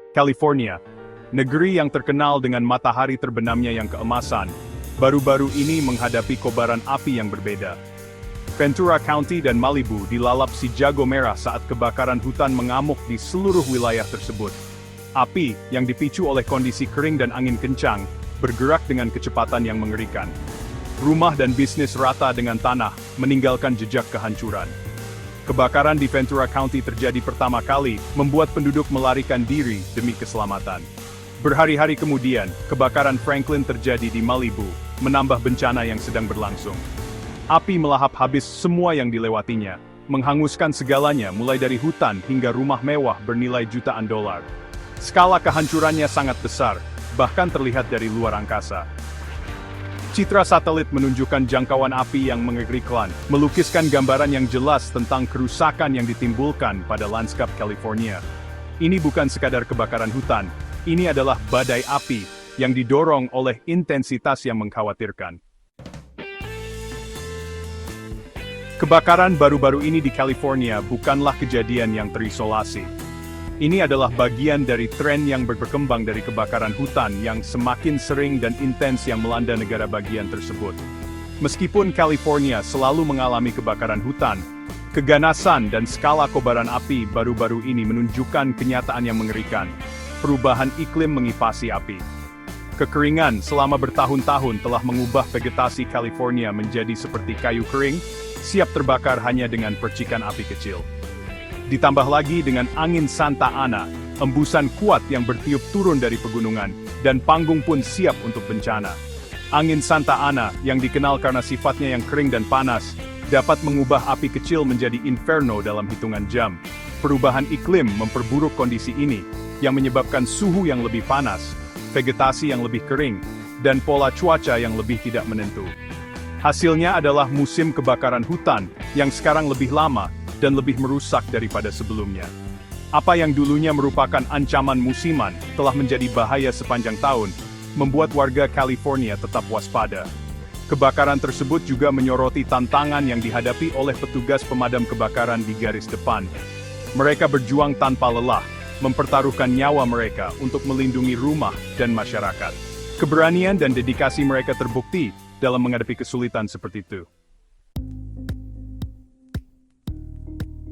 California, negeri yang terkenal dengan matahari terbenamnya yang keemasan, baru-baru ini menghadapi kobaran api yang berbeda. Ventura County dan Malibu dilalap si jago merah saat kebakaran hutan mengamuk di seluruh wilayah tersebut. Api, yang dipicu oleh kondisi kering dan angin kencang, bergerak dengan kecepatan yang mengerikan. Rumah dan bisnis rata dengan tanah, meninggalkan jejak kehancuran. Kebakaran di Ventura County terjadi pertama kali, membuat penduduk melarikan diri demi keselamatan. Berhari-hari kemudian, kebakaran Franklin terjadi di Malibu, menambah bencana yang sedang berlangsung. Api melahap habis semua yang dilewatinya, menghanguskan segalanya mulai dari hutan hingga rumah mewah bernilai jutaan dolar. Skala kehancurannya sangat besar, bahkan terlihat dari luar angkasa. Citra satelit menunjukkan jangkauan api yang mengerikan, melukiskan gambaran yang jelas tentang kerusakan yang ditimbulkan pada lanskap California. Ini bukan sekadar kebakaran hutan, ini adalah badai api yang didorong oleh intensitas yang mengkhawatirkan. Kebakaran baru-baru ini di California bukanlah kejadian yang terisolasi. Ini adalah bagian dari tren yang berkembang dari kebakaran hutan yang semakin sering dan intens yang melanda negara bagian tersebut. Meskipun California selalu mengalami kebakaran hutan, keganasan dan skala kobaran api baru-baru ini menunjukkan kenyataan yang mengerikan. Perubahan iklim mengipasi api. Kekeringan selama bertahun-tahun telah mengubah vegetasi California menjadi seperti kayu kering, siap terbakar hanya dengan percikan api kecil. Ditambah lagi dengan angin Santa Ana, embusan kuat yang bertiup turun dari pegunungan, dan panggung pun siap untuk bencana. Angin Santa Ana, yang dikenal karena sifatnya yang kering dan panas, dapat mengubah api kecil menjadi inferno dalam hitungan jam. Perubahan iklim memperburuk kondisi ini, yang menyebabkan suhu yang lebih panas, vegetasi yang lebih kering, dan pola cuaca yang lebih tidak menentu. Hasilnya adalah musim kebakaran hutan, yang sekarang lebih lama, dan lebih merusak daripada sebelumnya. Apa yang dulunya merupakan ancaman musiman, telah menjadi bahaya sepanjang tahun, membuat warga California tetap waspada. Kebakaran tersebut juga menyoroti tantangan yang dihadapi oleh petugas pemadam kebakaran di garis depan. Mereka berjuang tanpa lelah, mempertaruhkan nyawa mereka untuk melindungi rumah dan masyarakat. Keberanian dan dedikasi mereka terbukti dalam menghadapi kesulitan seperti itu.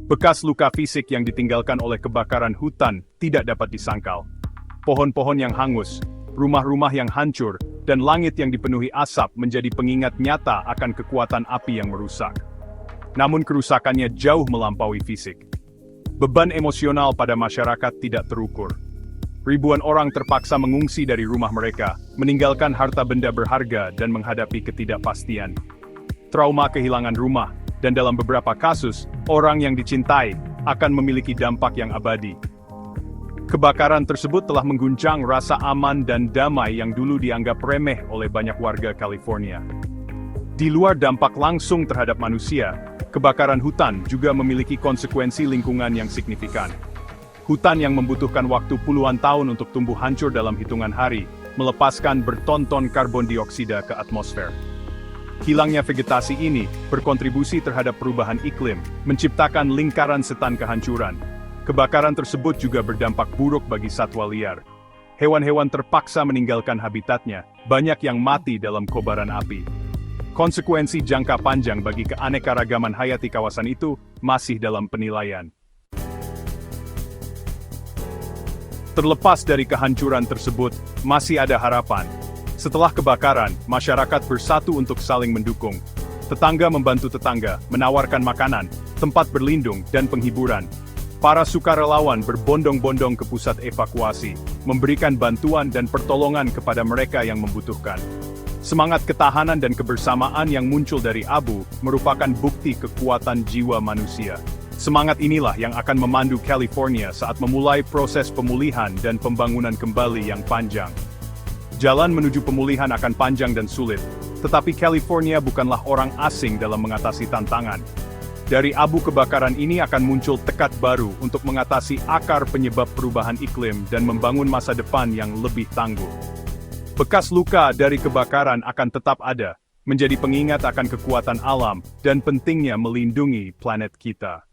Bekas luka fisik yang ditinggalkan oleh kebakaran hutan tidak dapat disangkal. Pohon-pohon yang hangus, rumah-rumah yang hancur, dan langit yang dipenuhi asap menjadi pengingat nyata akan kekuatan api yang merusak. Namun kerusakannya jauh melampaui fisik. Beban emosional pada masyarakat tidak terukur. Ribuan orang terpaksa mengungsi dari rumah mereka, meninggalkan harta benda berharga dan menghadapi ketidakpastian. Trauma kehilangan rumah, dan dalam beberapa kasus, orang yang dicintai akan memiliki dampak yang abadi. Kebakaran tersebut telah mengguncang rasa aman dan damai yang dulu dianggap remeh oleh banyak warga California. Di luar dampak langsung terhadap manusia, kebakaran hutan juga memiliki konsekuensi lingkungan yang signifikan. Hutan yang membutuhkan waktu puluhan tahun untuk tumbuh hancur dalam hitungan hari, melepaskan berton-ton karbon dioksida ke atmosfer. Hilangnya vegetasi ini berkontribusi terhadap perubahan iklim, menciptakan lingkaran setan kehancuran. Kebakaran tersebut juga berdampak buruk bagi satwa liar. Hewan-hewan terpaksa meninggalkan habitatnya, banyak yang mati dalam kobaran api. Konsekuensi jangka panjang bagi keanekaragaman hayati kawasan itu masih dalam penilaian. Terlepas dari kehancuran tersebut, masih ada harapan. Setelah kebakaran, masyarakat bersatu untuk saling mendukung. Tetangga membantu tetangga, menawarkan makanan, tempat berlindung, dan penghiburan. Para sukarelawan berbondong-bondong ke pusat evakuasi, memberikan bantuan dan pertolongan kepada mereka yang membutuhkan. Semangat ketahanan dan kebersamaan yang muncul dari abu merupakan bukti kekuatan jiwa manusia. Semangat inilah yang akan memandu California saat memulai proses pemulihan dan pembangunan kembali yang panjang. Jalan menuju pemulihan akan panjang dan sulit, tetapi California bukanlah orang asing dalam mengatasi tantangan. Dari abu kebakaran ini akan muncul tekad baru untuk mengatasi akar penyebab perubahan iklim dan membangun masa depan yang lebih tangguh. Bekas luka dari kebakaran akan tetap ada, menjadi pengingat akan kekuatan alam dan pentingnya melindungi planet kita.